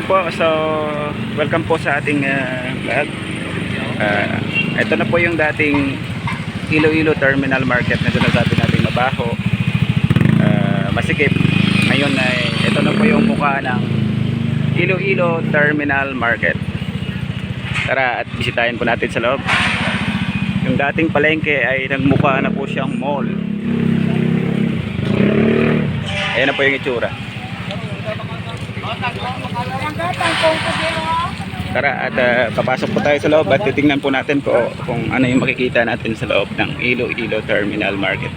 po, so welcome po sa ating vlog. Ito na po yung dating Iloilo Terminal Market na sinasabi natin mabaho, masikip. Ngayon ay ito na po yung mukha ng Iloilo Terminal Market. Tara at bisitahin po natin sa loob. Yung dating palengke ay nagmukha na po siyang mall. Ayan na po yung itsura. Tara at papasok po tayo sa loob at titingnan po natin kung ano yung makikita natin sa loob ng Iloilo Terminal Market.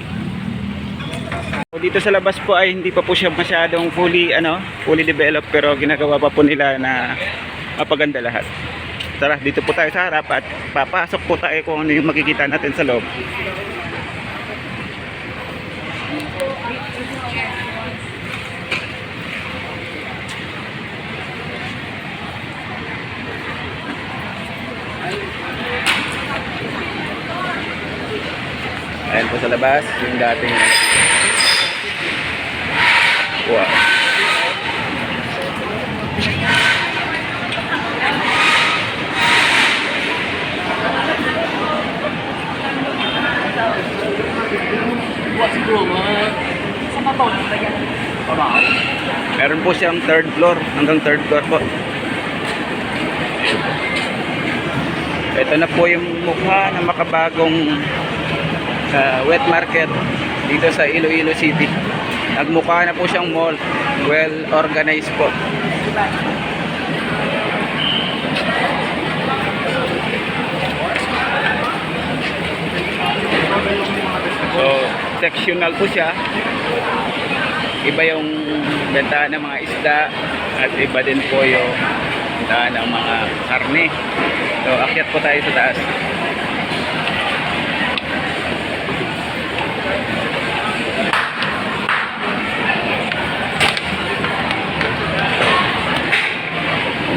Dito sa labas po ay hindi pa po siya masyadong fully developed, pero ginagawa pa po nila na mapaganda lahat. Tara, dito po tayo sa harap at papasok po tayo kung ano yung makikita natin sa loob. Ayan po sa labas, yung dating wow. Meron po siyang third floor, hanggang third floor po. Ito na po yung mukha ng makabagong wet market dito sa Iloilo City. Nagmukha na po siyang mall, well organized po. So sectional po siya. Iba yung bentahan ng mga isda at iba din po yung bentahan ng mga karne. So akyat po tayo sa taas.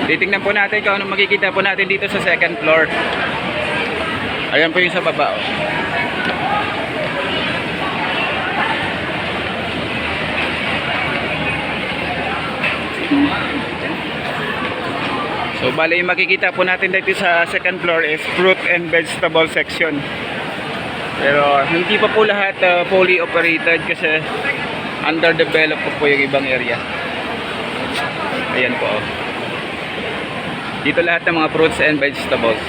Titingnan po natin kung anong makikita po natin dito sa second floor. Ayan po yung sa baba. So bali yung makikita po natin dito sa second floor is fruit and vegetable section. Pero hindi pa po lahat fully operated kasi underdeveloped po yung ibang area. Ayan po. Dito lahat ng mga fruits and vegetables.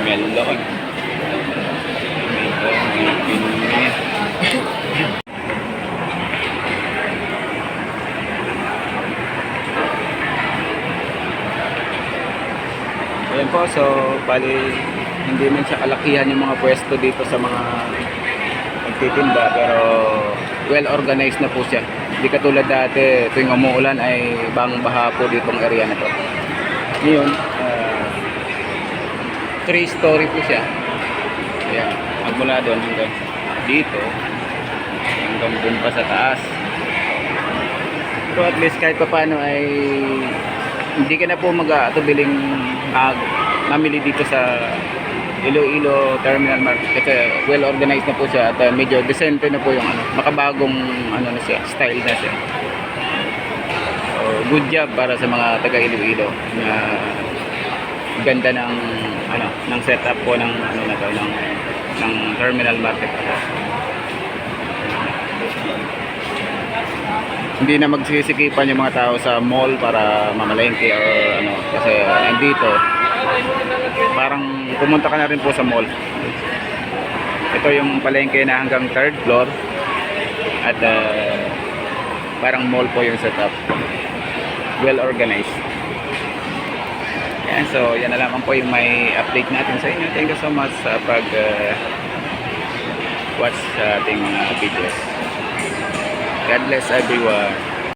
Melon. Ayan po, so bali hindi man siya kalakihan yung mga pwesto dito sa mga nagtitinda, pero well organized na po siya. Hindi katulad dati tuwing umuulan ay bang baha po ditong area na to. Ngayon 3-story po siya. Ayan, magmula doon hanggang dito, hanggang dun pa sa taas. So at least kahit pa paano ay hindi ka na po mag-atubiling mamili dito sa Iloilo Terminal Market kasi well organized na po siya at medyo decente na po yung makabagong na siya, style na siya. So good job para sa mga taga Iloilo na ganda ng ng setup po ng ng terminal market. Hindi na magsisikipan yung mga tao sa mall para mamalengke o kasi andito parang pumunta ka na rin po sa mall. Ito yung palengke na hanggang third floor at parang mall po yung setup, well organized. Yan, so yan na lamang po yung may update natin sa inyo. Thank you so much sa pag watch sa ating videos. God bless everyone.